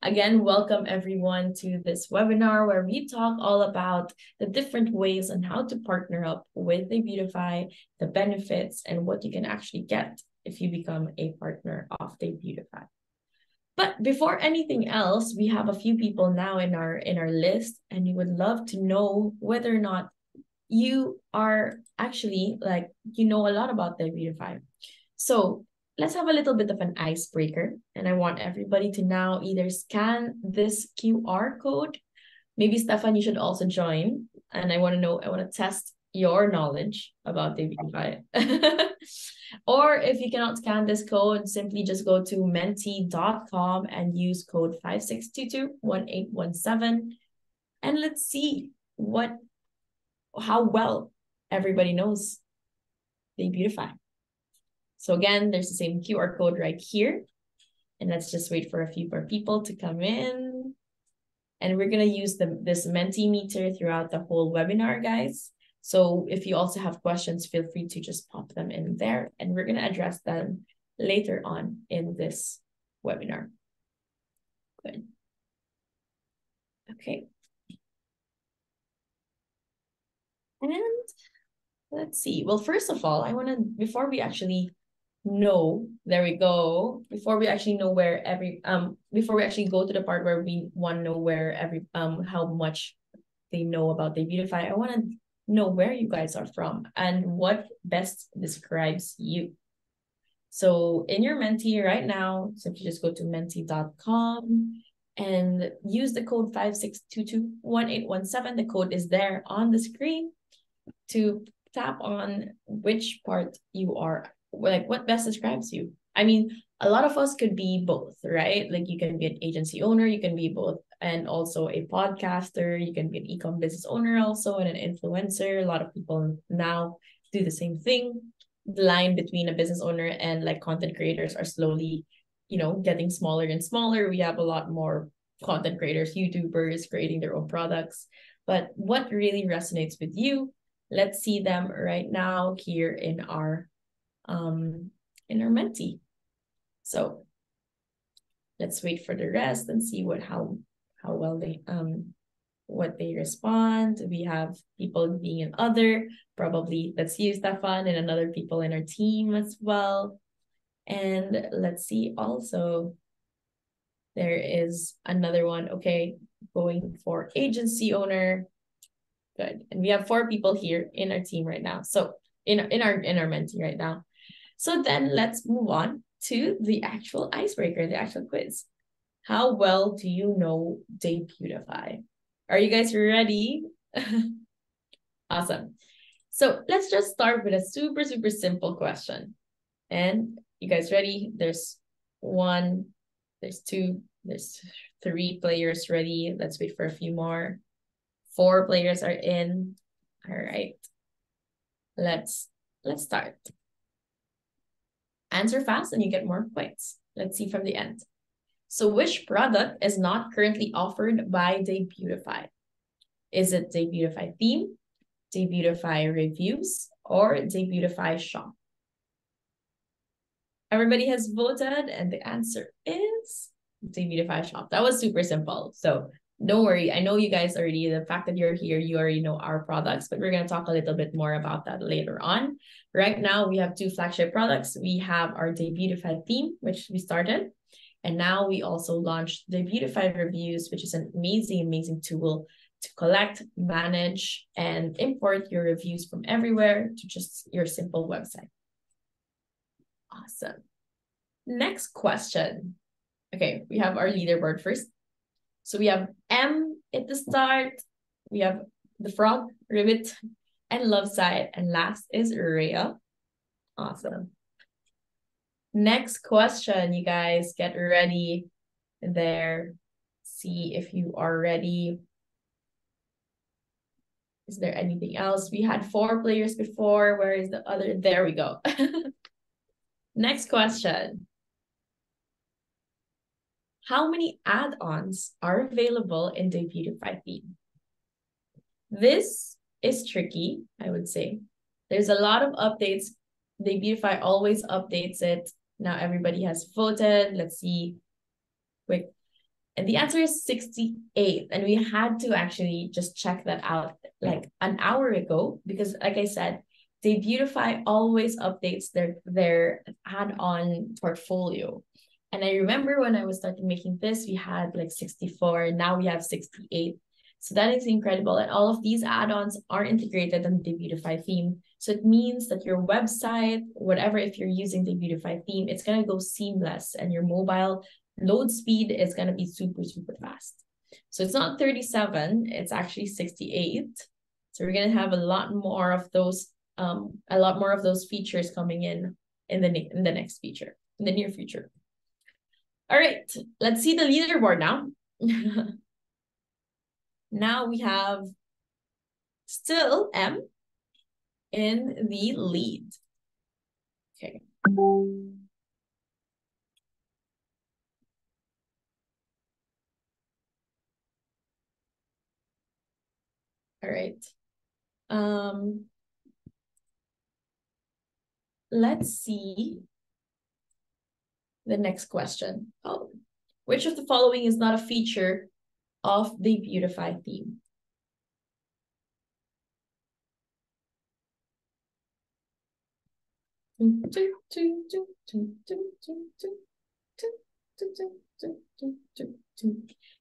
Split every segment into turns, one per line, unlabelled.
Again, welcome everyone to this webinar where we talk all about the different ways on how to partner up with Debutify, the benefits, and what you can actually get if you become a partner of Debutify. But before anything else, we have a few people now in our list, and we would love to know whether or not you are actually you know a lot about Debutify. So let's have a little bit of an icebreaker. And I want everybody to now either scan this QR code. Maybe Stefan, you should also join. And I want to test your knowledge about Debutify. Or if you cannot scan this code, simply just go to menti.com and use code 56221817. And let's see how well everybody knows Debutify. So again, there's the same QR code right here. And let's just wait for a few more people to come in. And we're going to use this Mentimeter throughout the whole webinar, guys. So if you also have questions, feel free to just pop them in there. And we're going to address them later on in this webinar. Good. Okay. And let's see. Well, first of all, before we actually know, there we go. Before we actually know before we actually go to the part where we want to know how much they know about Debutify, I want to know where you guys are from and what best describes you. So in your Menti right now, simply just go to menti.com and use the code 56221817. The code is there on the screen to tap on which part you are, what best describes you. I mean, a lot of us could be both, right? Like you can be an agency owner, you can be both, and also a podcaster, you can be an e-com business owner also, and an influencer. A lot of people now do the same thing. The line between a business owner and like content creators are slowly, getting smaller and smaller. We have a lot more content creators, YouTubers creating their own products. But what really resonates with you? Let's see them right now here in our Menti. So let's wait for the rest and see how well they what they respond. We have people being in other, probably that's you, Stefan, and another people in our team as well. And let's see also, there is another one, okay, going for agency owner. Good. And we have 4 people here in our team right now. So in our Menti right now. So then let's move on to the actual icebreaker, the actual quiz. How well do you know Debutify? Are you guys ready? Awesome. So let's just start with a super, super simple question. And you guys ready? There's 1, there's 2, there's 3 players ready. Let's wait for a few more. 4 players are in. All right. Let's start. Answer fast and you get more points. Let's see from the end. So which product is not currently offered by Debutify? Is it Debutify Theme, Debutify Reviews, or Debutify Shop? Everybody has voted and the answer is Debutify Shop. That was super simple. So don't worry. I know you guys already, the fact that you're here, you already know our products, but we're going to talk a little bit more about that later on. Right now, we have 2 flagship products. We have our Debutify Theme, which we started. And now we also launched Debutify Reviews, which is an amazing, amazing tool to collect, manage, and import your reviews from everywhere to just your simple website. Awesome. Next question. Okay, we have our leaderboard first. So we have M at the start. We have the Frog, Ribbit, and Love Side. And last is Rhea. Awesome. Next question, you guys. Get ready there. See if you are ready. Is there anything else? We had 4 players before. Where is the other? There we go. Next question. How many add-ons are available in Debutify Theme? This is tricky, I would say. There's a lot of updates. Debutify always updates it. Now everybody has voted. Let's see. Wait. And the answer is 68. And we had to actually just check that out like an hour ago because, like I said, Debutify always updates their add-on portfolio. And I remember when I was starting making this, we had like 64. Now we have 68. So that is incredible. And all of these add-ons are integrated in the Debutify theme. So it means that your website, whatever, if you're using the Debutify theme, it's going to go seamless and your mobile load speed is going to be super, super fast. So it's not 37, it's actually 68. So we're going to have a lot more of those features coming in the next feature, in the near future. All right, let's see the leaderboard now. Now we have still M in the lead. Okay. All right. Let's see the next question. Oh, which of the following is not a feature of the Debutify theme?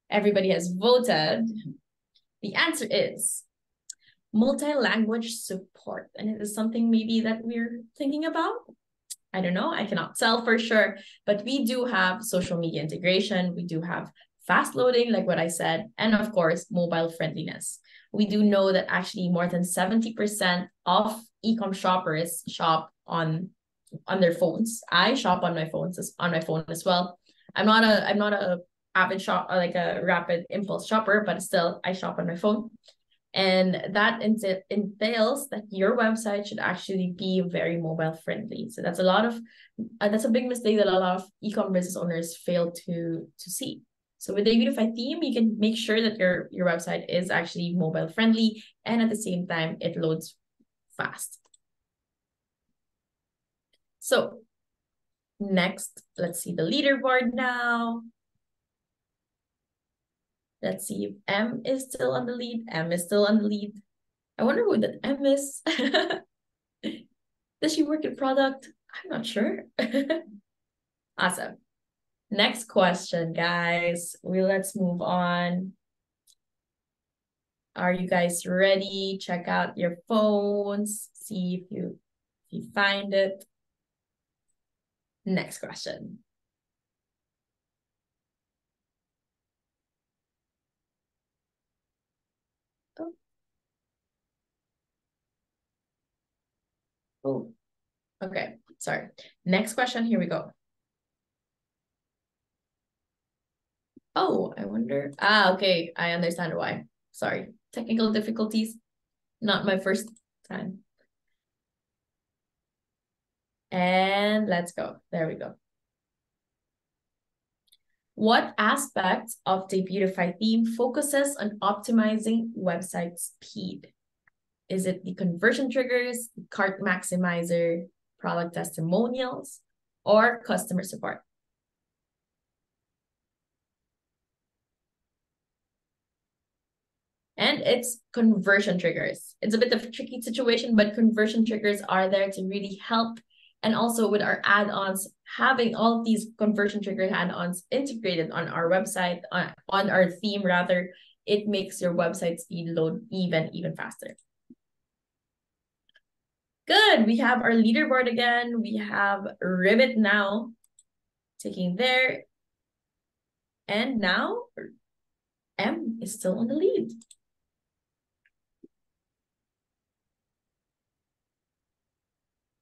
Everybody has voted. The answer is multi-language support. And it is something maybe that we're thinking about. I don't know. I cannot tell for sure. But we do have social media integration. We do have fast loading, like what I said. And of course, mobile friendliness. We do know that actually more than 70% of e-com shoppers shop on their phones. I shop on my phone as well. I'm not a avid shop like a rapid impulse shopper, but still I shop on my phone. And that entails that your website should actually be very mobile friendly. So that's a big mistake that a lot of e-com business owners fail to see. So with the Debutify theme, you can make sure that your website is actually mobile friendly, and at the same time, it loads fast. So next, let's see the leaderboard now. Let's see if M is still on the lead. M is still on the lead. I wonder who that M is. Does she work in product? I'm not sure. Awesome. Next question, guys. Let's move on. Are you guys ready? Check out your phones. See if you find it. Next question. Oh, okay. Sorry. Next question. Here we go. Oh, I wonder. Okay. I understand why. Sorry. Technical difficulties. Not my first time. And let's go. There we go. What aspect of the Debutify theme focuses on optimizing website speed? Is it the conversion triggers, cart maximizer, product testimonials, or customer support? And it's conversion triggers. It's a bit of a tricky situation, but conversion triggers are there to really help. And also with our add-ons, having all of these conversion trigger add-ons integrated on our website, on our theme rather, it makes your website speed load even faster. Good, we have our leaderboard again. We have Ribbit now taking there. And now M is still on the lead.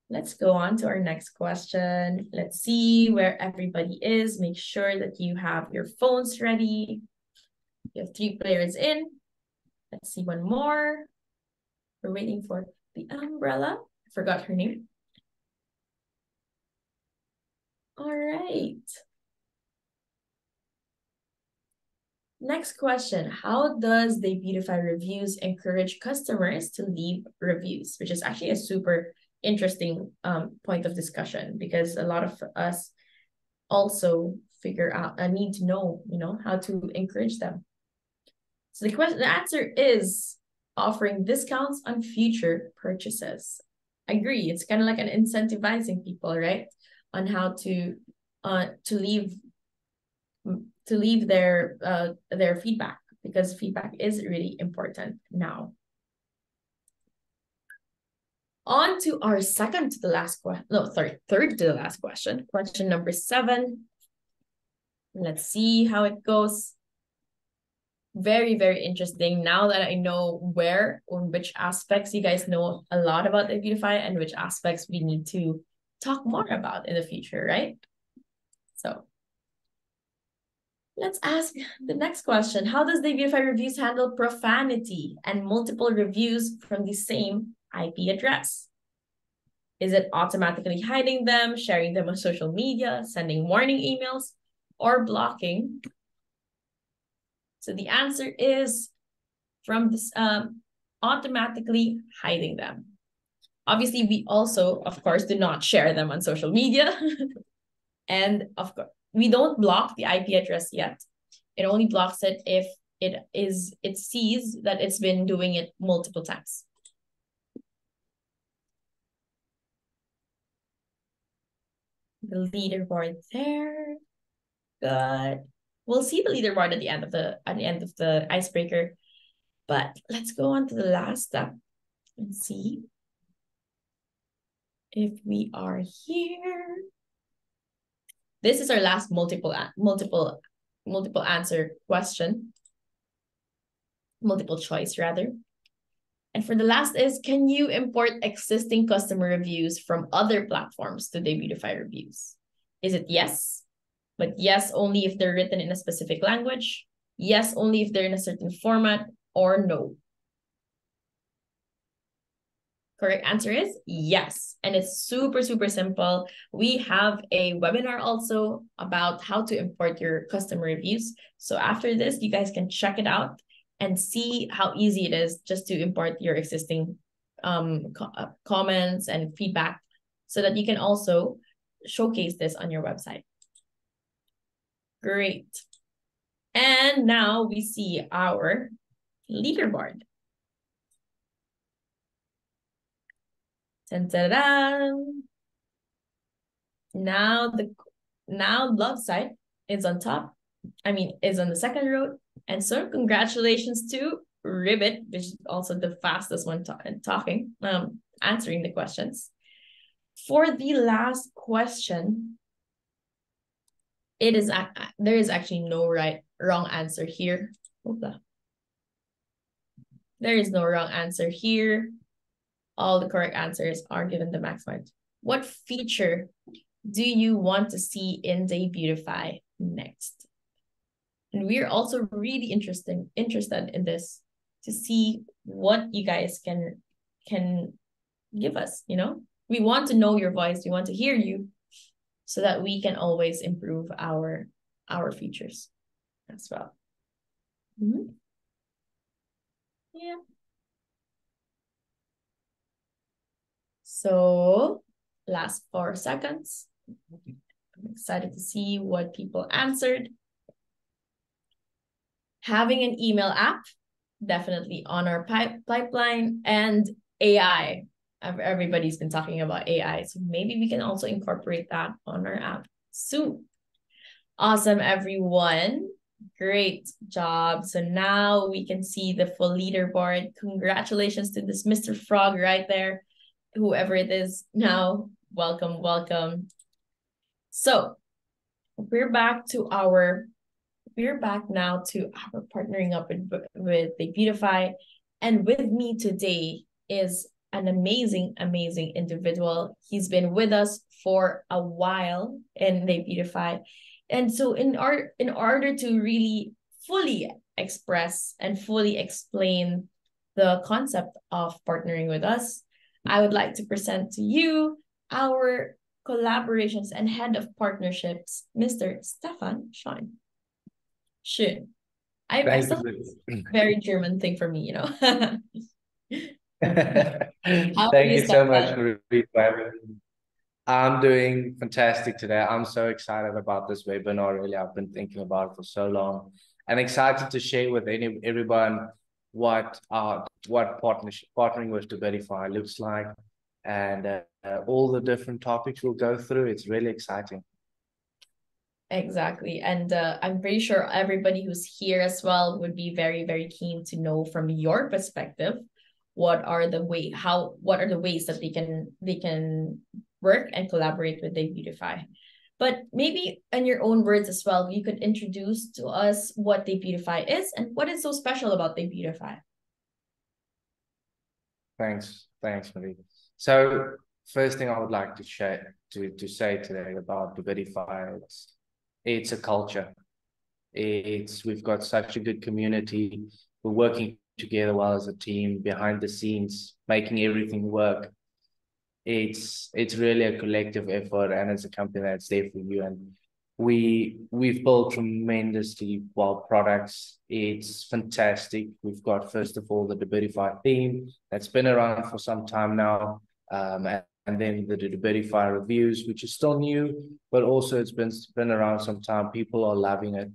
Let's go on to our next question. Let's see where everybody is. Make sure that you have your phones ready. You have 3 players in. Let's see one more. We're waiting for the umbrella. I forgot her name. All right. Next question. How does the Debutify reviews encourage customers to leave reviews? Which is actually a super interesting point of discussion, because a lot of us also figure out, need to know, how to encourage them. So the answer is offering discounts on future purchases. I agree. It's kind of like an incentivizing people, right? On how to leave their feedback, because feedback is really important now. On to our third to the last question. Question number 7. Let's see how it goes. Very, very interesting. Now that I know which aspects you guys know a lot about Debutify and which aspects we need to talk more about in the future, right? So let's ask the next question. How does Debutify Reviews handle profanity and multiple reviews from the same IP address? Is it automatically hiding them, sharing them on social media, sending warning emails, or blocking? So the answer is from this automatically hiding them. Obviously, we also, of course, do not share them on social media. And of course, we don't block the IP address yet. It only blocks it if it sees that it's been doing it multiple times. The leaderboard there. Good. We'll see the leaderboard at the end of the icebreaker. But let's go on to the last step and see if we are here. This is our last multiple answer question. Multiple choice, rather. And for the last is, can you import existing customer reviews from other platforms to Debutify Reviews? Is it yes? But yes, only if they're written in a specific language. Yes, only if they're in a certain format, or no. Correct answer is yes. And it's super, super simple. We have a webinar also about how to import your customer reviews. So after this, you guys can check it out and see how easy it is just to import your existing comments and feedback, so that you can also showcase this on your website. Great. And now we see our leaderboard. Dun-dun-dun. Now Love Site is on top. Is on the second row. And so congratulations to Ribbit, which is also the fastest one answering the questions. For the last question, there is actually no wrong answer here. There is no wrong answer here. All the correct answers are given the max mark. What feature do you want to see in Debutify next? And we're also really interested in this, to see what you guys can give us, We want to know your voice. We want to hear you, so that we can always improve our features as well. Yeah. So last 4 seconds. I'm excited to see what people answered. Having an email app, definitely on our pipeline, and AI. Everybody's been talking about AI, so maybe we can also incorporate that on our app soon. Awesome, everyone. Great job. So now we can see the full leaderboard. Congratulations to this Mr. Frog right there. Whoever it is now, welcome, welcome. So we're back now to our partnering up with Debutify. And with me today is an amazing, amazing individual. He's been with us for a while in Debutify. And so in order to really fully express and fully explain the concept of partnering with us, I would like to present to you our collaborations and head of partnerships, Mr. Stefan Scheun. Schön. I still very German thing for me, How
Thank you so much, Marie, for having me. I'm doing fantastic today. I'm so excited about this webinar. Really, I've been thinking about it for so long, and excited to share with everyone what partnering with Debutify looks like, and all the different topics we'll go through. It's really exciting.
Exactly. And I'm pretty sure everybody who's here as well would be very, very keen to know from your perspective, what are the ways that they can work and collaborate with Debutify. But maybe in your own words as well, you could introduce to us what Debutify is and what is so special about Debutify.
Thanks, Marie. So, first thing I would like to share to say today about Debutify, it's a culture. We've got such a good community. We're working together well as a team behind the scenes, making everything work. It's really a collective effort, and it's a company that's there for you. And we've built tremendously well products. It's fantastic. We've got, first of all, the Debutify theme that's been around for some time now. And then the Debutify reviews, which is still new, but also it's been around some time. People are loving it,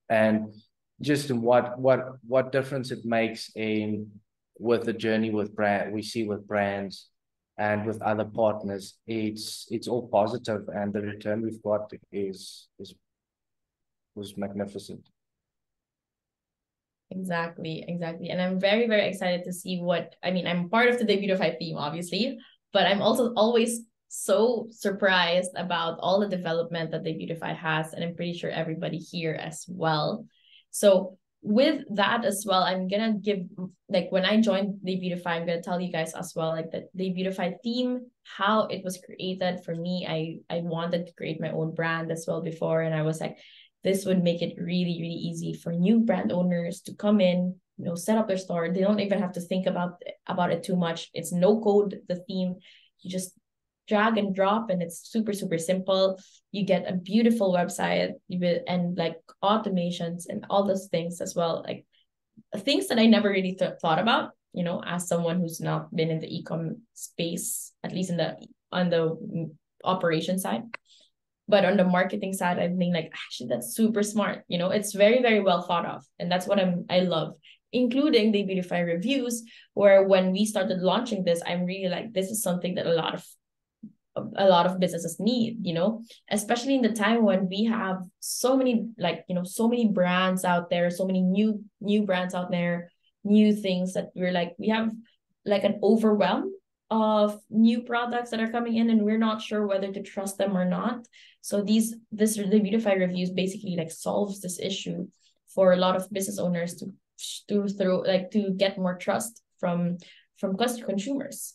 and just what difference it makes in with the journey with brand we see with brands and with other partners. It's all positive, and the return we've got is was magnificent.
Exactly, exactly. And I'm very, very excited to see I'm part of the Debutify team, obviously, but I'm also always so surprised about all the development that Debutify has, and I'm pretty sure everybody here as well. So with that as well, I'm gonna give, like, when I joined Debutify, I'm gonna tell you guys as well, like, the Debutify theme, how it was created for me. I wanted to create my own brand as well before, and I was like, this would make it really, really easy for new brand owners to come in, set up their store. They don't even have to think about it too much. It's no code, the theme. You just drag and drop, and it's super, super simple. You get a beautiful website, and like automations and all those things as well. Like things that I never really thought about, as someone who's not been in the e-com space, at least on the operation side. But on the marketing side, I think, like, actually that's super smart. It's very, very well thought of. And that's what I love, including the Debutify reviews, where when we started launching this, I'm really like, this is something that a lot of businesses need, especially in the time when we have so many, like, so many brands out there, so many new brands out there, new things that we have like an overwhelm of new products that are coming in, and we're not sure whether to trust them or not. So this the Beautify reviews basically like solves this issue for a lot of business owners to get more trust from consumers.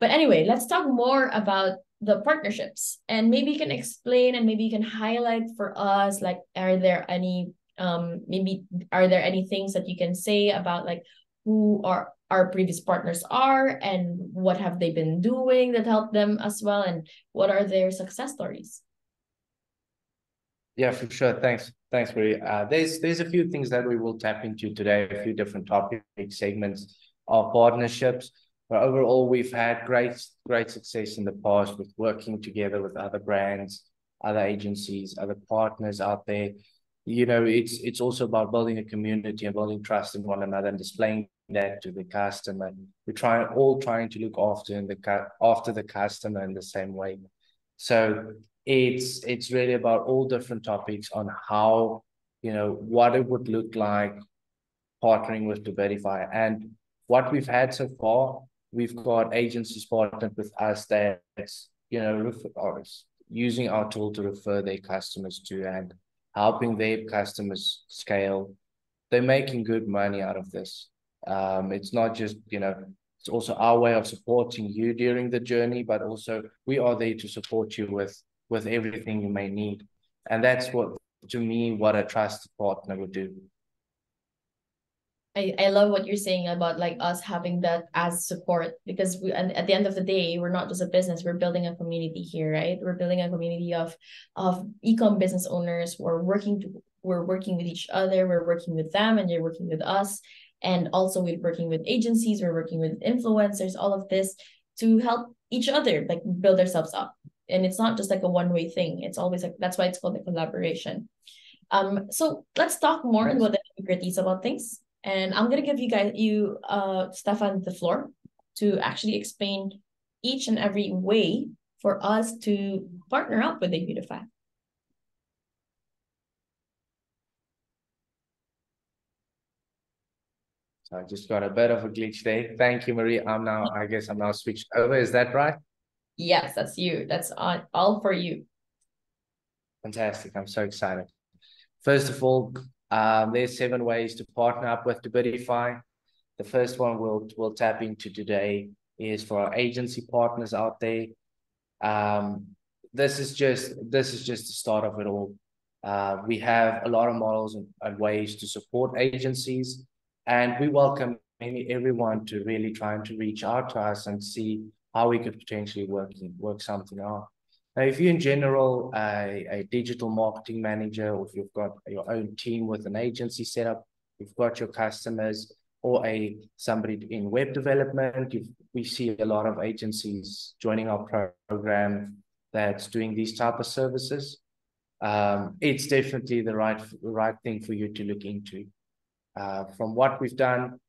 But anyway, let's talk more about the partnerships, and maybe you can explain and maybe you can highlight for us, like, are there any things that you can say about, like, who our previous partners are and what have they been doing that helped them as well, and what are their success stories?
Yeah, for sure. Thanks, Marie. There's a few things that we will tap into today, a few different topic segments of partnerships. But overall, we've had great success in the past with working together with other brands, other agencies, other partners out there. It's also about building a community and building trust in one another and displaying that to the customer. We're trying to look after the customer in the same way. So it's really about all different topics on how, what it would look like partnering with Debutify. And what we've had so far, we've got agencies partnered with us that's, using our tool to refer their customers to and helping their customers scale. They're making good money out of this. It's not just, it's also our way of supporting you during the journey, but also we are there to support you with everything you may need. And that's to me, what a trusted partner would do.
I love what you're saying about, like, us having that as support, because and at the end of the day, we're not just a business, we're building a community here, right? We're building a community of e-com business owners who are we're working with each other, we're working with them, and they're working with us. And also we're working with agencies, we're working with influencers, all of this to help each other, like, build ourselves up. And it's not just like a one-way thing. It's always like, that's why it's called a collaboration. So let's talk more about the nitty-gritties about things. And I'm gonna give Stefan, the floor to actually explain each and every way for us to partner up with Debutify.
So I just got a bit of a glitch there. Thank you, Marie. I guess I'm now switched over. Is that right?
Yes, that's you. That's all for you.
Fantastic. I'm so excited. First of all, there's 7 ways to partner up with Debutify. The first one we'll tap into today is for our agency partners out there. This is just the start of it all. We have a lot of models and ways to support agencies, and we welcome everyone to really trying to reach out to us and see how we could potentially work something out. Now, if you're in general a digital marketing manager, or if you've got your own team with an agency set up, you've got your customers, or somebody in web development, we see a lot of agencies joining our program that's doing these type of services. It's definitely the right thing for you to look into. From what we've done,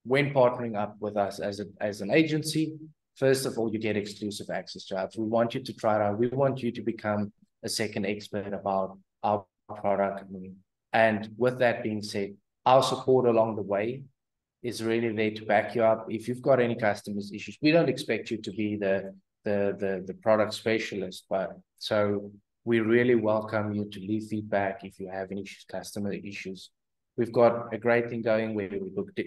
when partnering up with us as an agency, first of all, you get exclusive access to us. We want you to try it out. We want you to become a second expert about our product. And with that being said, our support along the way is really there to back you up. If you've got any customers issues, we don't expect you to be the product specialist, but so we really welcome you to leave feedback if you have any customer issues. We've got a great thing going where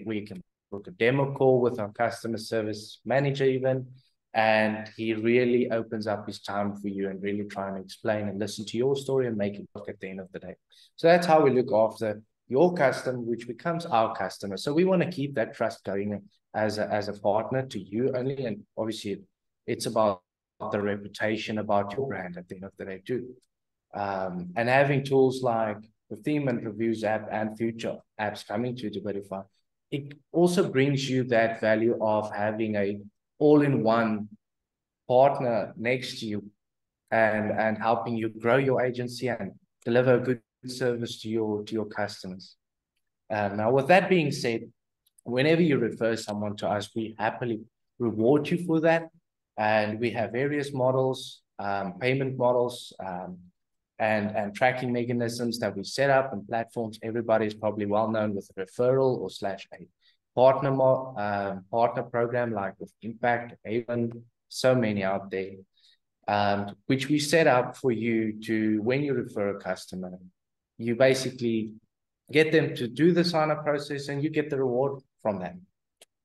we can book a demo call with our customer service manager even, and he really opens up his time for you and really try and explain and listen to your story and make it work at the end of the day. So that's how we look after your customer, which becomes our customer. So we want to keep that trust going as a partner to you only, and obviously it's about the reputation about your brand at the end of the day too. And having tools like the theme and reviews app and future apps coming to Debutify, it also brings you that value of having a all-in-one partner next to you and helping you grow your agency and deliver a good service to your customers. Now, with that being said, whenever you refer someone to us, we happily reward you for that. And we have various models, payment models, and tracking mechanisms that we set up and platforms. Everybody is probably well known with a referral or / a partner program like with Impact, Avon, so many out there, which we set up for you to, when you refer a customer, you basically get them to do the sign-up process and you get the reward from them.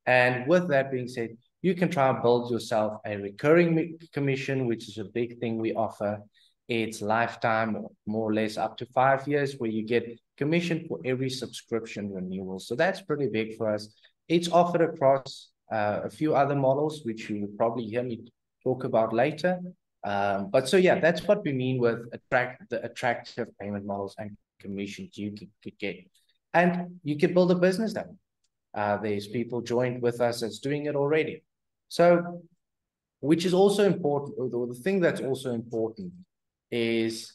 And with that being said, you can try and build yourself a recurring commission, which is a big thing we offer. It's lifetime, more or less up to 5 years, where you get commission for every subscription renewal. So that's pretty big for us. It's offered across a few other models, which you will probably hear me talk about later. But so yeah, that's what we mean with the attractive payment models and commissions you could get. And you can build a business then. There's people joined with us that's doing it already. So, which is also important, or the thing that's also important is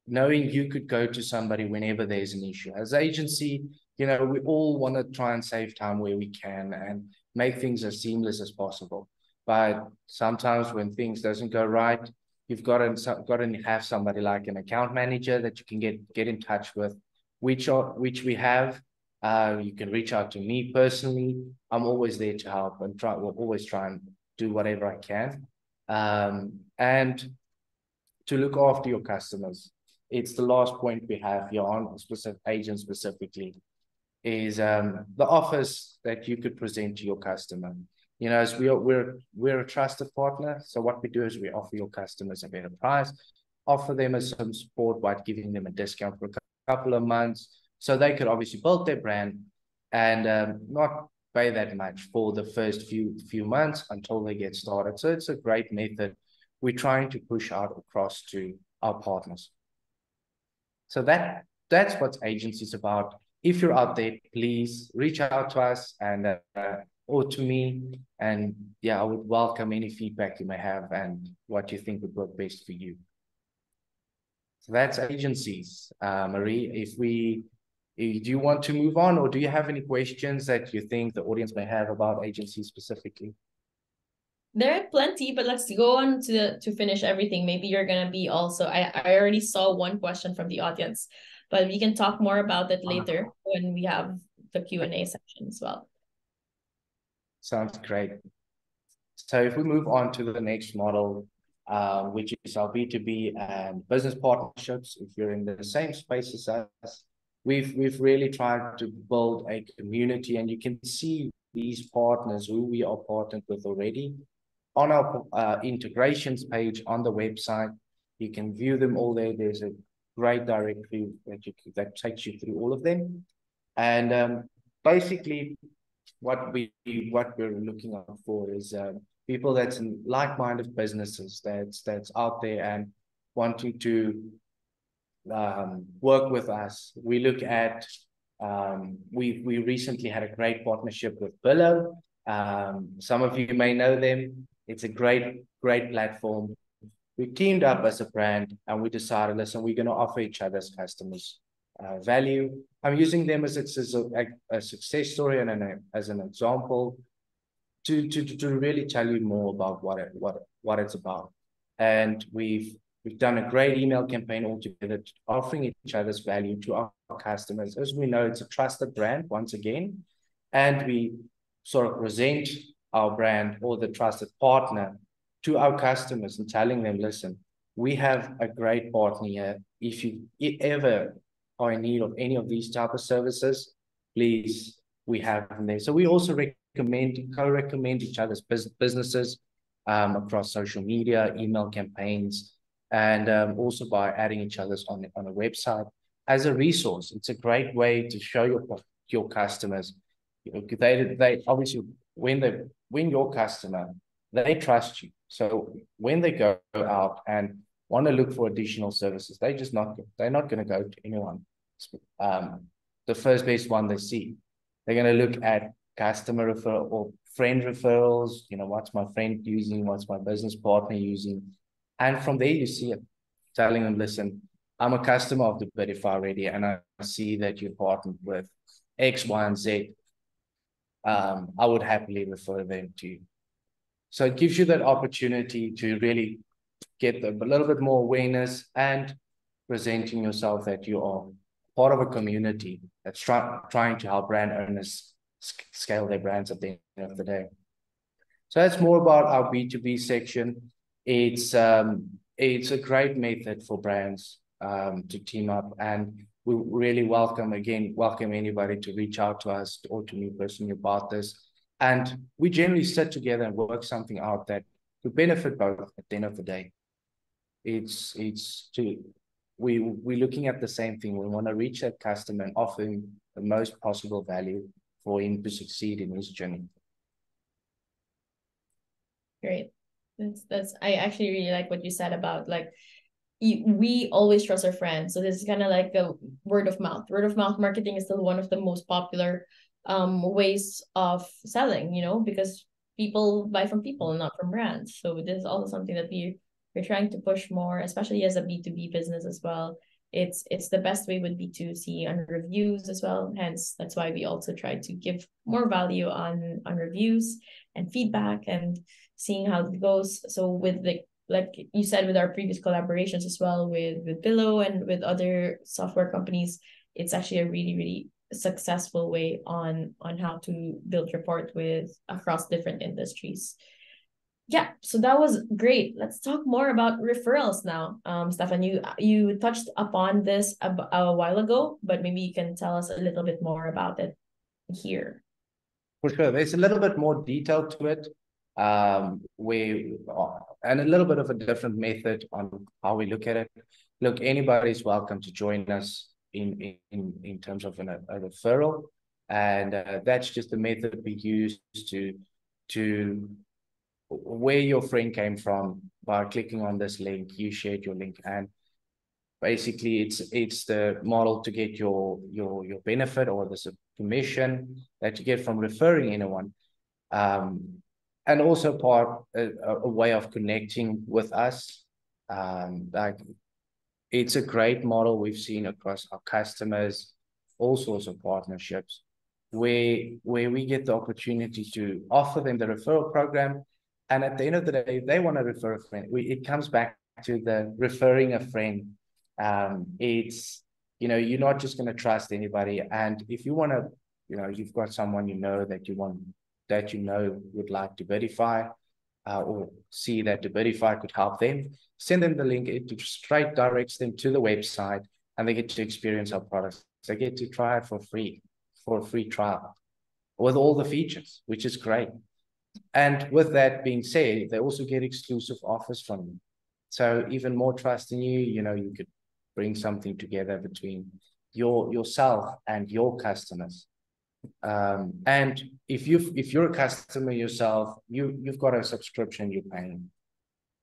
knowing you could go to somebody whenever there's an issue. As agency, we all want to try and save time where we can and make things as seamless as possible. But sometimes when things doesn't go right, you've got to have somebody like an account manager that you can get in touch with, which we have. You can reach out to me personally. I'm always there to help and we'll always try and do whatever I can. And to look after your customers. It's the last point we have here on specific agents specifically, is the offers that you could present to your customer. As we're a trusted partner. So what we do is we offer your customers a better price, offer them some support by giving them a discount for a couple of months, so they could obviously build their brand and not pay that much for the first few months until they get started. So it's a great method we're trying to push out across to our partners. So that's what agency is about. If you're out there, please reach out to us and or to me. And yeah, I would welcome any feedback you may have and what you think would work best for you. So that's agencies. Marie, do you want to move on, or do you have any questions that you think the audience may have about agencies specifically?
There are plenty, but let's go on to finish everything. Maybe you're gonna be also. I already saw one question from the audience, but we can talk more about that later when we have the Q&A section as well.
Sounds great. So if we move on to the next model, which is our B2B and business partnerships, if you're in the same space as us, we've really tried to build a community, and you can see these partners who we are partnered with already on our integrations page on the website. You can view them all there. There's a great directory that takes you through all of them. And basically, what we're looking out for is people that's in like-minded businesses that's out there and wanting to work with us. We look at we recently had a great partnership with Billow. Some of you may know them. It's a great platform. We teamed up as a brand and we decided, listen, we're going to offer each other's customers value. I'm using them as a success story and as an example to really tell you more about what it's about. And we've done a great email campaign altogether, offering each other's value to our customers. As we know, it's a trusted brand once again, and we sort of present our brand or the trusted partner to our customers and telling them, listen, we have a great partner here. If you ever are in need of any of these type of services, please, we have them there. So we also co-recommend each other's businesses across social media, email campaigns, and also by adding each other's on a website as a resource. It's a great way to show your customers. They obviously, when your customer, they trust you. So when they go out and want to look for additional services, they're not going to go to anyone. The first best one they see. They're going to look at customer referral or friend referrals. What's my friend using? What's my business partner using? And from there, you see it, telling them, listen, I'm a customer of Debutify already, and I see that you're partnered with X, Y, and Z. I would happily refer them to you. So it gives you that opportunity to really get a little bit more awareness and presenting yourself that you are part of a community that's trying to help brand owners scale their brands at the end of the day. So that's more about our B2B section. It's a great method for brands to team up, and we really welcome anybody to reach out to us or to me personally about this. And we generally sit together and work something out that will benefit both at the end of the day. We're looking at the same thing. We want to reach that customer and offer him the most possible value for him to succeed in his journey.
Great. I actually really like what you said about we always trust our friends. So this is kind of like a word of mouth. Word of mouth marketing is still one of the most popular ways of selling, because people buy from people and not from brands. So this is also something that we're trying to push more, especially as a B2B business as well. It's the best way would be to see on reviews as well. Hence, that's why we also try to give more value on reviews and feedback and seeing how it goes. So with like you said, with our previous collaborations as well with Pillow and with other software companies, it's actually a really, really successful way on how to build rapport with across different industries. Yeah, so that was great. Let's talk more about referrals now. Stefan, you touched upon this a while ago, but maybe you can tell us a little bit more about it here.
For sure, there's a little bit more detail to it, and a little bit of a different method on how we look at it. Look, anybody's welcome to join us in terms of a referral, and that's just the method we use to where your friend came from. By clicking on this link, you shared your link, and basically it's the model to get your benefit or the commission that you get from referring anyone. And also a way of connecting with us. Like it's a great model we've seen across our customers, all sorts of partnerships, where we get the opportunity to offer them the referral program. And at the end of the day, if they want to refer a friend, it comes back to the referring a friend. It's, you're not just going to trust anybody. And if you want to, you've got someone that would like to Debutify, or see that Debutify could help them, send them the link. It straight directs them to the website, and they get to experience our products. They get to try it for free, for a free trial, with all the features, which is great. And with that being said, they also get exclusive offers from you. So even more trust in you, you could bring something together between yourself and your customers. And if you're a customer yourself, you've got a subscription you're paying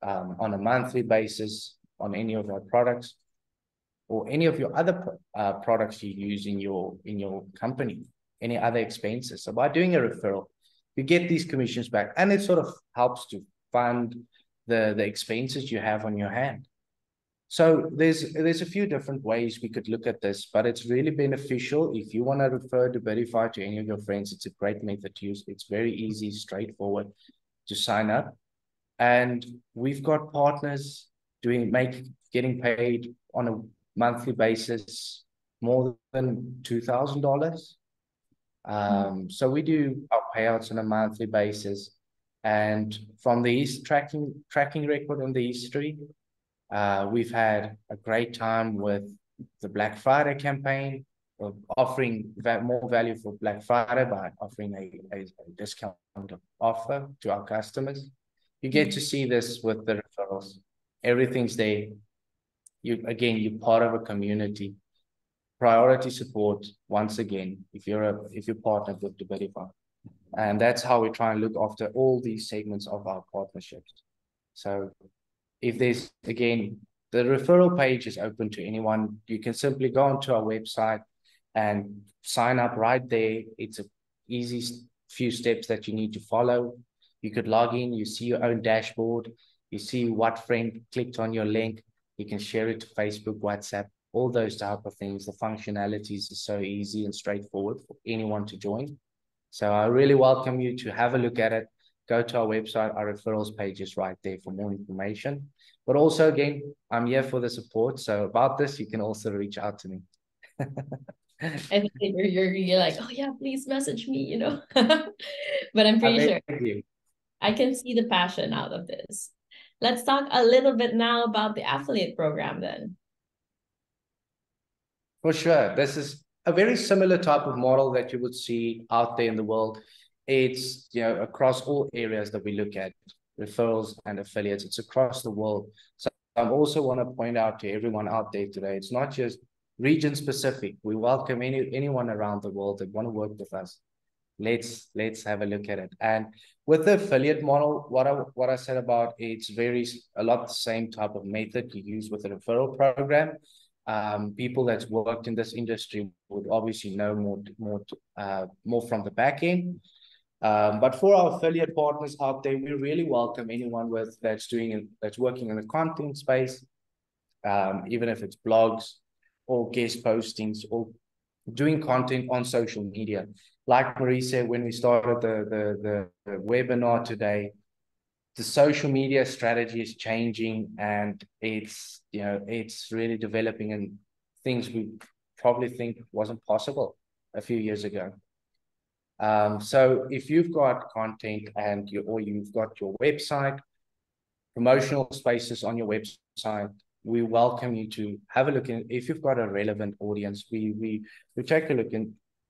on a monthly basis on any of our products, or any of your other products you use in your company, any other expenses. So by doing a referral, you get these commissions back, and it sort of helps to fund the expenses you have on your hand. So there's a few different ways we could look at this, but it's really beneficial. If you want to refer Debutify to any of your friends, it's a great method to use. It's very easy, straightforward to sign up. And we've got partners getting paid on a monthly basis more than $2,000. So we do our payouts on a monthly basis. And from the tracking record on the history, we've had a great time with the Black Friday campaign, of offering more value for Black Friday by offering a discount offer to our customers. You get to see this with the referrals. Everything's there. You're part of a community. Priority support, once again, if you're partnered with Debutify. And that's how we try and look after all these segments of our partnerships. So if there's, again, the referral page is open to anyone. You can simply go onto our website and sign up right there. It's an easy few steps that you need to follow. You could log in, you see your own dashboard, you see what friend clicked on your link. You can share it to Facebook, WhatsApp, all those type of things. The functionalities are so easy and straightforward for anyone to join. So I really welcome you to have a look at it. Go to our website. Our referrals page is right there for more information. But also, again, I'm here for the support. So about this, you can also reach out to me.
I think you're like, oh yeah, please message me, But I'm pretty sure I can see the passion out of this. Let's talk a little bit now about the affiliate program then.
For sure. This is a very similar type of model that you would see out there in the world. It's, across all areas that we look at, referrals and affiliates. It's across the world. So I also want to point out to everyone out there today, it's not just region specific. We welcome anyone around the world that want to work with us. Let's have a look at it. And with the affiliate model, what I said about, it's a lot the same type of method you use with a referral program. People that's worked in this industry would obviously know more from the back end. But for our affiliate partners out there, we really welcome anyone that's working in the content space, even if it's blogs or guest postings or doing content on social media. Like Marie said, when we started the webinar today, the social media strategy is changing, and it's really developing in things we probably think wasn't possible a few years ago. So if you've got content or you've got your website, promotional spaces on your website, we welcome you to have a look in. If you've got a relevant audience, we take a look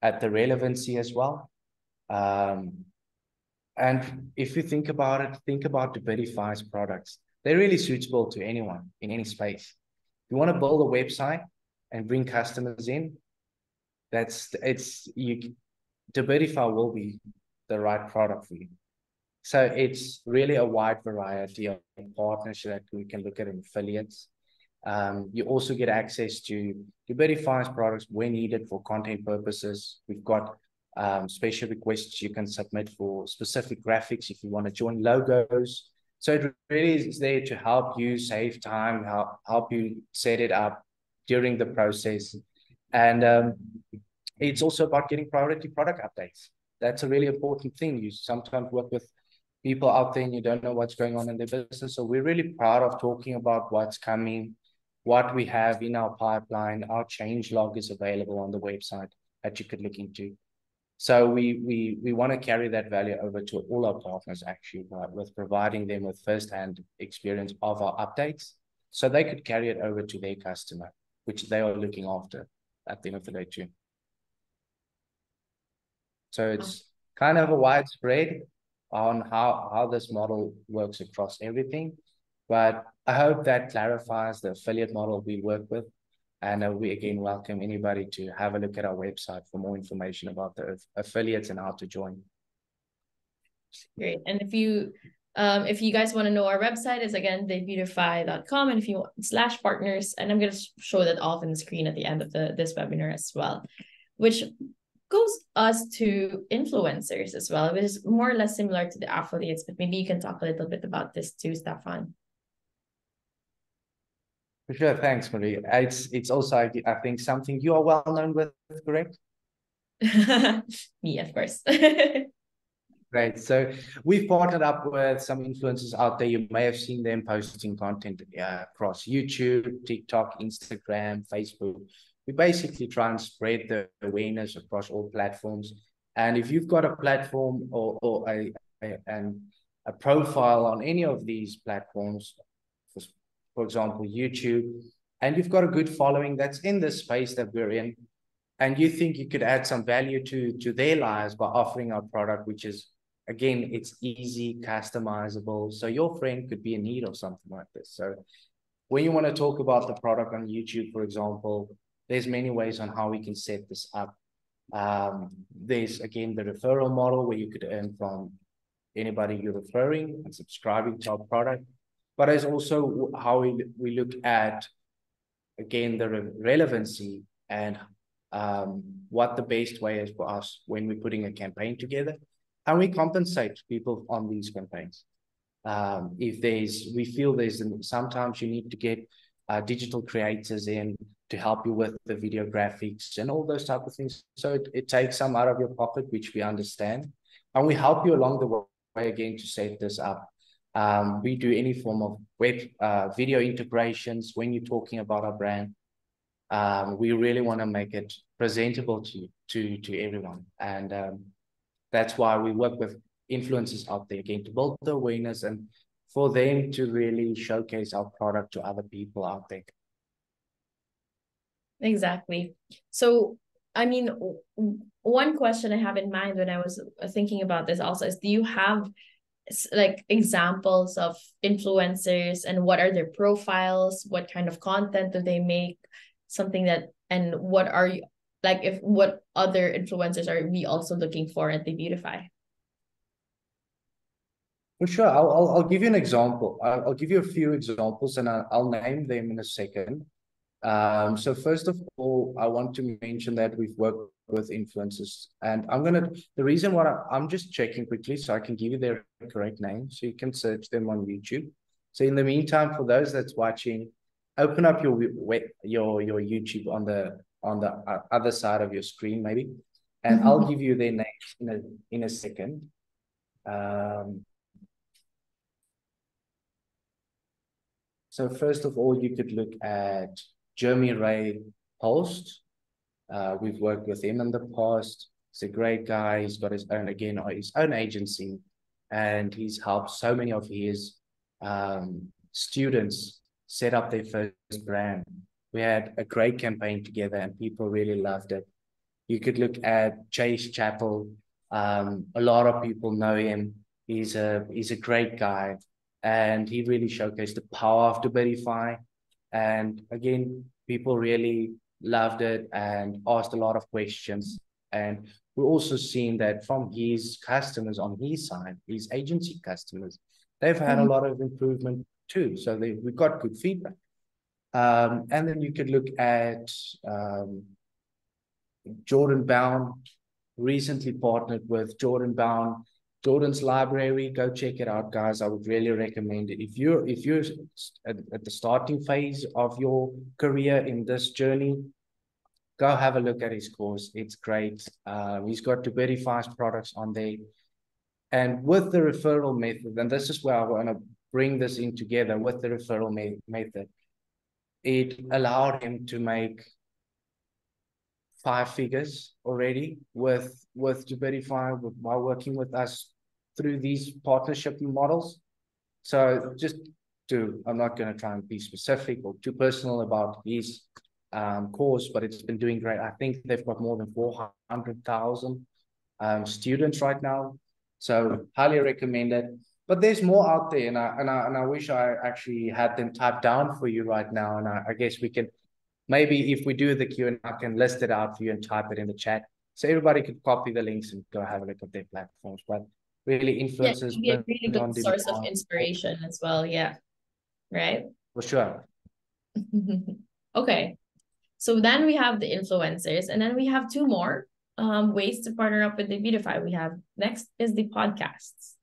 at the relevancy as well. And if you think about it, think about Debutify's products. They're really suitable to anyone in any space. If you want to build a website and bring customers in, Debutify will be the right product for you. So it's really a wide variety of partners that we can look at in affiliates. You also get access to Debutify's products when needed for content purposes. We've got special requests you can submit for specific graphics if you want to join logos. So it really is there to help you save time, help you set it up during the process. And it's also about getting priority product updates. That's a really important thing. You sometimes work with people out there and you don't know what's going on in their business. So we're really proud of talking about what's coming, what we have in our pipeline. Our change log is available on the website that you could look into. So we want to carry that value over to all our partners actually, with providing them with first-hand experience of our updates, so they could carry it over to their customer, which they are looking after at the end of the day too. So it's kind of a widespread on how this model works across everything. But I hope that clarifies the affiliate model we work with. And we again welcome anybody to have a look at our website for more information about the affiliates and how to join.
Great. And if you guys want to know, our website is again debutify.com, and if you want /partners, and I'm going to show that off on the screen at the end of this webinar as well, which goes us to influencers as well, which is more or less similar to the affiliates, but maybe you can talk a little bit about this too, Stefan.
For sure, thanks, Marie. It's also, I think, something you are well known with, correct?
Me, of course.
Great. So we've partnered up with some influencers out there. You may have seen them posting content across YouTube, TikTok, Instagram, Facebook. We basically try and spread the awareness across all platforms. And if you've got a platform or a profile on any of these platforms, for example, YouTube, and you've got a good following that's in the space that we're in, and you think you could add some value to their lives by offering our product, which is, again, it's easy, customizable. So your friend could be in need of something like this. So when you want to talk about the product on YouTube, for example, there's many ways on how we can set this up. There's, again, the referral model where you could earn from anybody you're referring and subscribing to our product. But there's also how we look at, again, the relevancy and what the best way is for us when we're putting a campaign together. And we compensate people on these campaigns. If we feel sometimes you need to get digital creators in to help you with the video graphics and all those type of things. So it takes some out of your pocket, which we understand. And we help you along the way, again, to set this up. We do any form of web video integrations when you're talking about our brand. We really want to make it presentable to everyone. And that's why we work with influencers out there, again, to build the awareness and for them to really showcase our product to other people out there.
Exactly. So, I mean, one question I have in mind when I was thinking about this also is, do you have like examples of influencers and what are their profiles? What kind of content do they make? Something that, and what are you, like, what other influencers are we also looking for at Debutify?
For sure. I'll give you an example. I'll give you a few examples and I'll name them in a second. So first of all, I want to mention that we've worked with influencers, and the reason why I'm just checking quickly so I can give you their correct name so you can search them on YouTube. So in the meantime, for those that's watching, open up your YouTube on the other side of your screen maybe, and I'll give you their names in a second. So first of all, you could look at Jeremy Ray Holst. We've worked with him in the past. He's a great guy. He's got his own agency, and he's helped so many of his students set up their first brand. We had a great campaign together and people really loved it. You could look at Chase Chappell. A lot of people know him. He's a great guy, and he really showcased the power of Debutify. And again, people really loved it and asked a lot of questions. And we're also seeing that from his customers on his side, his agency customers, they've had a lot of improvement too. So we got good feedback. And then you could look at Jordan Bound. recently partnered with Jordan Bound, Jordan's library. Go check it out, guys. I would really recommend it. If you're at the starting phase of your career in this journey, go have a look at his course. It's great. He's got Debutify's products on there. And with the referral method, and this is where I want to bring this in together with the referral method, it allowed him to make 5 figures already with Debutify by working with us through these partnership models. So just I'm not going to try and be specific or too personal about his course, but it's been doing great. I think they've got more than 400,000 students right now. So highly recommend it. But there's more out there, and I wish I actually had them typed down for you right now. And I guess we can, maybe if we do the Q&A, I can list it out for you and type it in the chat, so everybody could copy the links and go have a look at their platforms. But really, influencers
be a really good
on
source of
demand
inspiration as well. Yeah. Right.
for sure.
Okay. So then we have the influencers, and then we have two more ways to partner up with Debutify. We have next is the podcasts.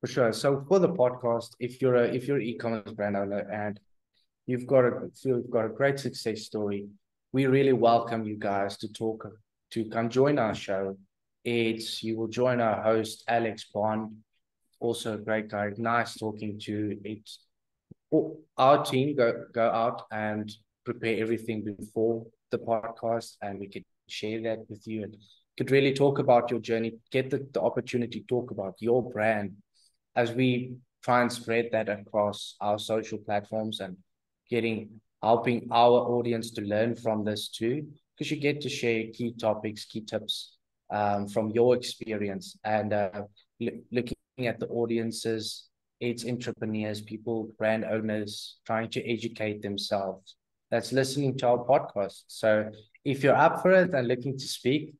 For sure. So for the podcast, if you're an e-commerce brand owner and you've got a great success story, we really welcome you guys to come join our show. You will join our host Alex Bond, also a great guy, nice talking to. It's our team go out and prepare everything before the podcast, and we could share that with you and could really talk about your journey, get the opportunity to talk about your brand as we try and spread that across our social platforms and helping our audience to learn from this too, because you get to share key topics, key tips from your experience, and looking at the audiences. It's entrepreneurs, people, brand owners trying to educate themselves that's listening to our podcast. So if you're up for it and looking to speak,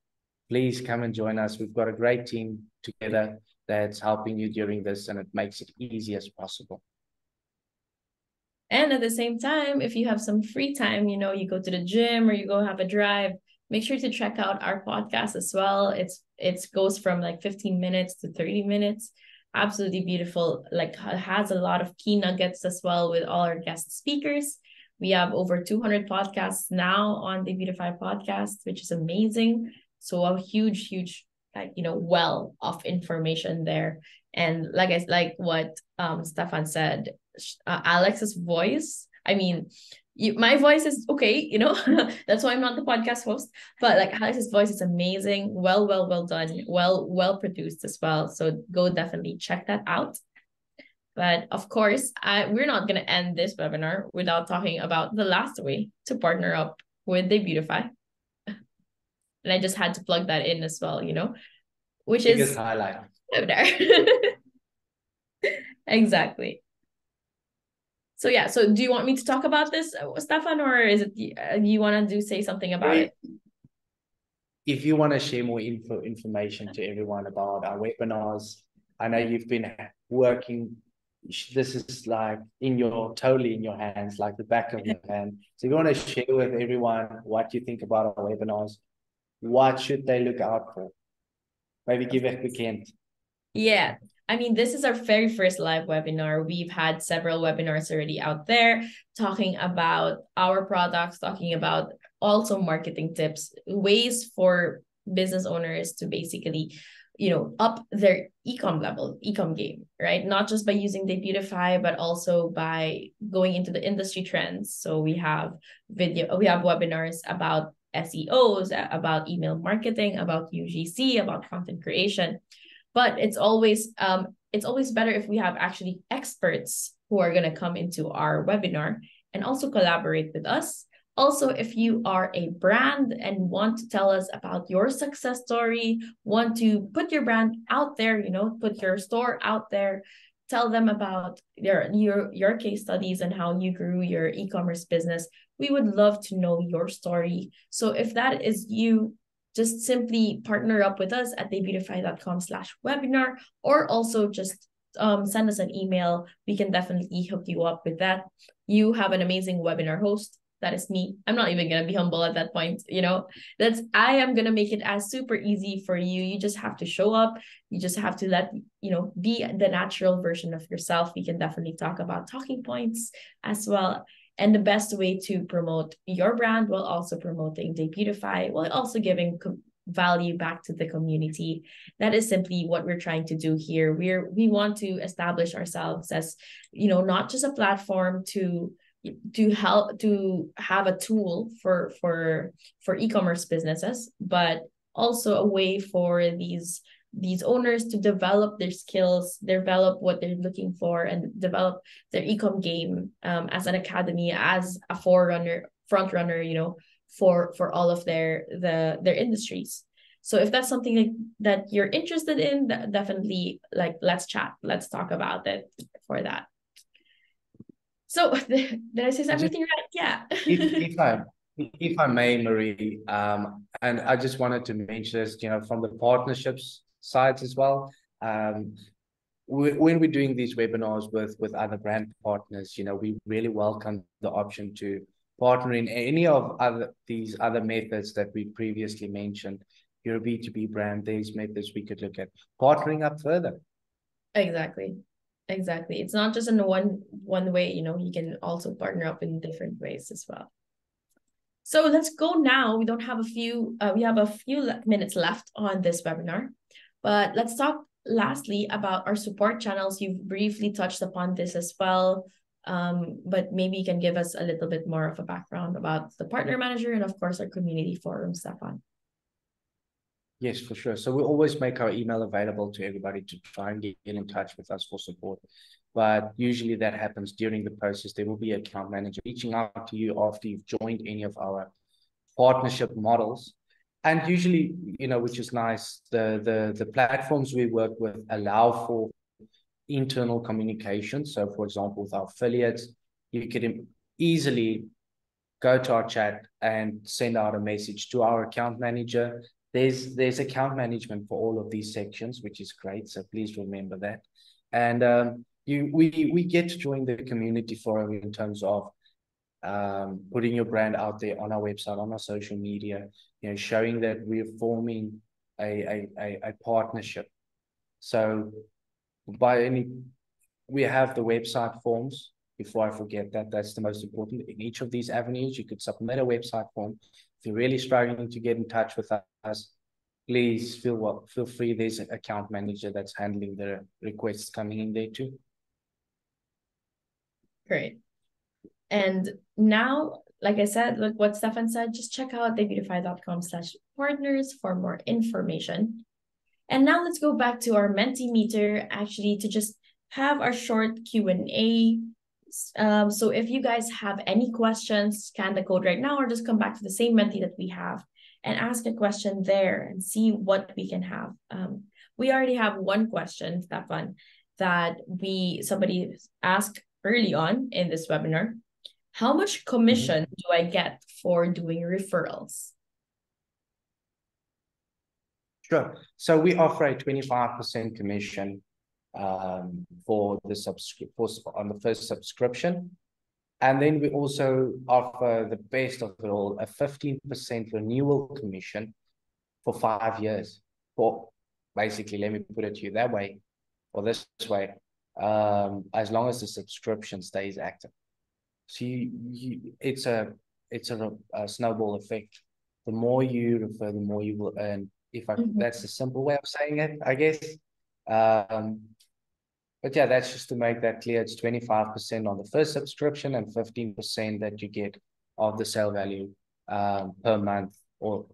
please come and join us. We've got a great team together that's helping you during this, and it makes it easy as possible.
And at the same time, if you have some free time, you go to the gym or you go have a drive, make sure to check out our podcast as well. It goes from like 15 minutes to 30 minutes. Absolutely beautiful. Like, has a lot of key nuggets as well with all our guest speakers. We have over 200 podcasts now on the Debutify podcast, which is amazing. So a huge, well of information there. And like what Stefan said, Alex's voice, I mean, my voice is okay, that's why I'm not the podcast host, but like Alex's voice is amazing, well done, well produced as well. So go definitely check that out. But of course, we're not going to end this webinar without talking about the last way to partner up with Debutify. And I just had to plug that in as well, which is
highlight.
webinar. Exactly. So yeah, so do you want me to talk about this, Stefan, or is it you want to say something about it?
If you want to share more information to everyone about our webinars, I know you've been working. This is like totally in your hands, like the back of your hand. So if you want to share with everyone what you think about our webinars, what should they look out for? Maybe give a quick hint.
Yeah. I mean, this is our very first live webinar. We've had several webinars already out there talking about our products, talking about also marketing tips, ways for business owners to basically, up their ecom game, right? Not just by using Debutify, but also by going into the industry trends. So we have webinars about SEOs, about email marketing, about UGC, about content creation. But it's always better if we have actually experts who are going to come into our webinar and also collaborate with us. Also, if you are a brand and want to tell us about your success story, want to put your brand out there, put your store out there, tell them about your case studies and how you grew your e-commerce business. We would love to know your story. So if that is you, just simply partner up with us at debutify.com/webinar, or also just send us an email. We can definitely hook you up with that. You have an amazing webinar host That is me. I'm not even gonna be humble at that point, you know. I am gonna make it as super easy for you. You just have to show up. You just have to let, you know, be the natural version of yourself. We can definitely talk about talking points as well. And the best way to promote your brand while also promoting Debutify, while also giving value back to the community. That is simply what we're trying to do here. We want to establish ourselves as, you know, not just a platform to help, to have a tool for e-commerce businesses, but also a way for these owners to develop their skills, develop what they're looking for, and develop their e-com game as an academy, as a front runner, you know, for all of their industries. So if that's something like that you're interested in, definitely, like, let's chat, let's talk about it for that. So did I say everything right? Yeah.
if I may, Marie, and I just wanted to mention this, you know, from the partnerships sides as well. When we're doing these webinars with other brand partners, you know, we really welcome the option to partner in any of these other methods that we previously mentioned. You're a B2B brand, these methods we could look at partnering up further.
Exactly. It's not just in one way, you know, you can also partner up in different ways as well. So let's go now. We have a few minutes left on this webinar, but let's talk lastly about our support channels. You've briefly touched upon this as well, but maybe you can give us a little bit more of a background about the partner manager and of course our community forum, Stefan.
Yes, for sure. So we always make our email available to everybody to try and get in touch with us for support. But usually that happens during the process. There will be an account manager reaching out to you after you've joined any of our partnership models. And usually, you know, which is nice, the platforms we work with allow for internal communication. So for example, with our affiliates, you could easily go to our chat and send out a message to our account manager. There's account management for all of these sections, which is great. So please remember that. And we get to join the community forum in terms of putting your brand out there on our website, on our social media, you know, showing that we're forming a partnership. So we have the website forms. Before I forget that, that's the most important. In each of these avenues, you could submit a website form. If you're really struggling to get in touch with us, please feel free. There's an account manager that's handling the requests coming in there too.
Great. And now, like I said, like what Stefan said, just check out debutify.com/partners for more information. And now let's go back to our Mentimeter, actually, to just have our short Q&A. So if you guys have any questions, scan the code right now or just come back to the same Menti that we have and ask a question there and see what we can have. We already have one question, Stefan, that somebody asked early on in this webinar. How much commission do I get for doing referrals?
Sure. So we offer a 25% commission for on the first subscription. And then we also offer the best of it all, a 15% renewal commission for 5 years. For basically, let me put it to you that way, or this way, as long as the subscription stays active. So it's a snowball effect. The more you refer, the more you will earn. That's a simple way of saying it, I guess. But yeah, that's just to make that clear. It's 25% on the first subscription and 15% that you get of the sale value per month, or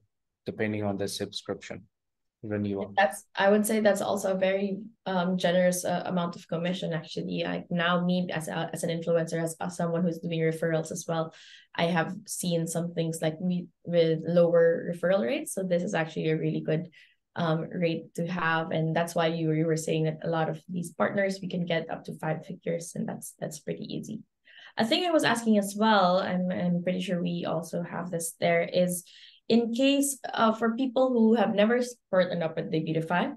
depending on the subscription renewal.
I would say that's also a very generous amount of commission, actually. Now, me as an influencer, as someone who's doing referrals as well, I have seen some things like with lower referral rates. So this is actually a really good rate to have, and that's why you were saying that a lot of these partners we can get up to 5 figures, and that's pretty easy. A thing I was asking as well, I'm pretty sure we also have this there, is in case for people who have never partnered up with Debutify,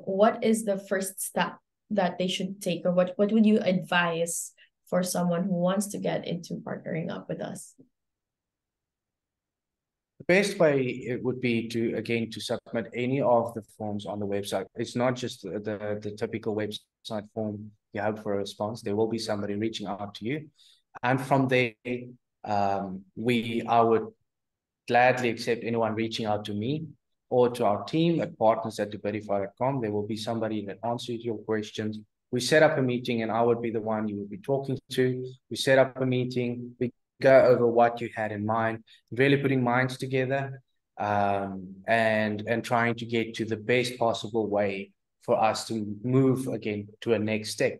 what is the first step that they should take, or what would you advise for someone who wants to get into partnering up with us?
The best way it would be to, again, to submit any of the forms on the website. It's not just the typical website form you hope for a response. There will be somebody reaching out to you. And from there, I would gladly accept anyone reaching out to me or to our team at partners@debutify.com. There will be somebody that answers your questions. We set up a meeting and I would be the one you would be talking to. We set up a meeting. We go over what you had in mind, really putting minds together, and trying to get to the best possible way for us to move again to a next step.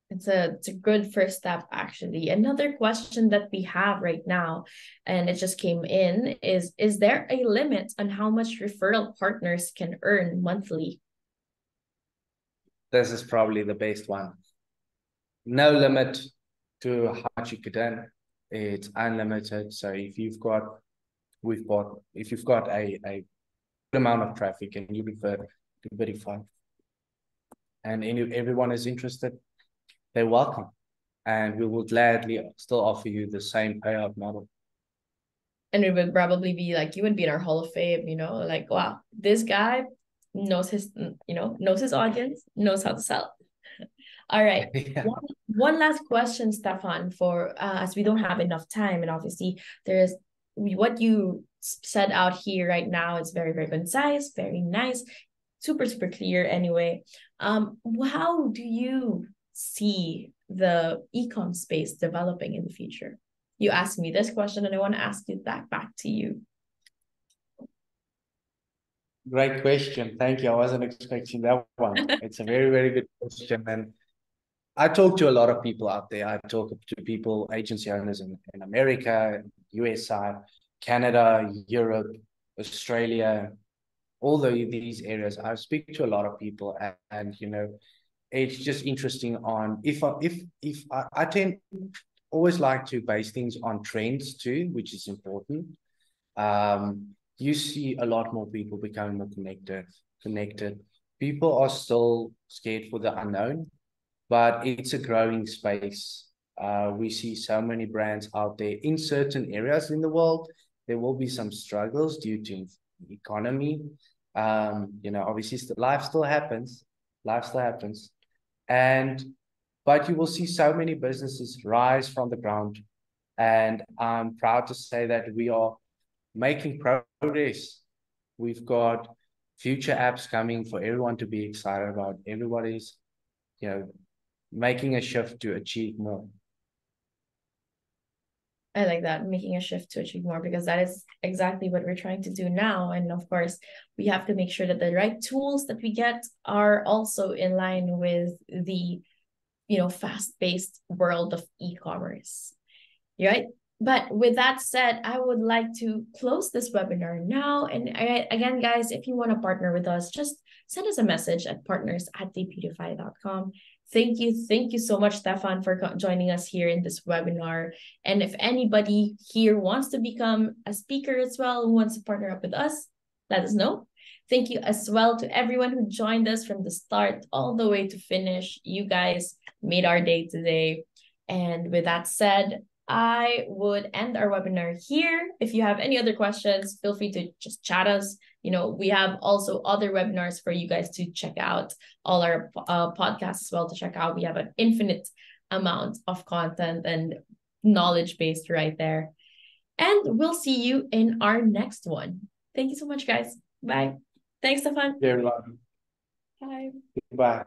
It's a good first step, actually. Another question that we have right now, and it just came in, is there a limit on how much referral partners can earn monthly?
This is probably the best one. No limit to how much you could earn. It's unlimited. So if you've got a good amount of traffic and you refer to Debutify, and everyone is interested, they're welcome. And we will gladly still offer you the same payout model.
And it would probably be like, you would be in our Hall of Fame, like, wow, this guy knows his audience, knows how to sell. All right. Yeah. One last question, Stefan, for as we don't have enough time, and obviously there's what you said out here right now is very, very concise, very nice, super, super clear anyway. How do you see the e-com space developing in the future? You asked me this question and I want to ask you that back to you.
Great question. Thank you. I wasn't expecting that one. It's a very, very good question. And I talk to a lot of people out there. I talk to people, agency owners in America, USA, Canada, Europe, Australia, all these areas. I speak to a lot of people, and it's just interesting on if I tend always like to base things on trends too, which is important. You see a lot more people becoming more connected. People are still scared for the unknown, but it's a growing space. We see so many brands out there in certain areas in the world. There will be some struggles due to the economy. Obviously life still happens. But you will see so many businesses rise from the ground. And I'm proud to say that we are making progress. We've got future apps coming for everyone to be excited about. Everybody's, making a shift to achieve more.
I like that, making a shift to achieve more, because that is exactly what we're trying to do now. And of course, we have to make sure that the right tools that we get are also in line with the, fast-paced world of e-commerce, right? But with that said, I would like to close this webinar now. And again, guys, if you want to partner with us, just send us a message at partners@debutify.com. Thank you so much, Stefan, for joining us here in this webinar. And if anybody here wants to become a speaker as well, who wants to partner up with us, let us know. Thank you as well to everyone who joined us from the start all the way to finish. You guys made our day today. And with that said, I would end our webinar here. If you have any other questions, feel free to just chat us. We have also other webinars for you guys to check out, all our podcasts as well to check out. We have an infinite amount of content and knowledge based right there. And we'll see you in our next one. Thank you so much, guys. Bye. Thanks, Stefan.
Yeah,
bye.
Bye.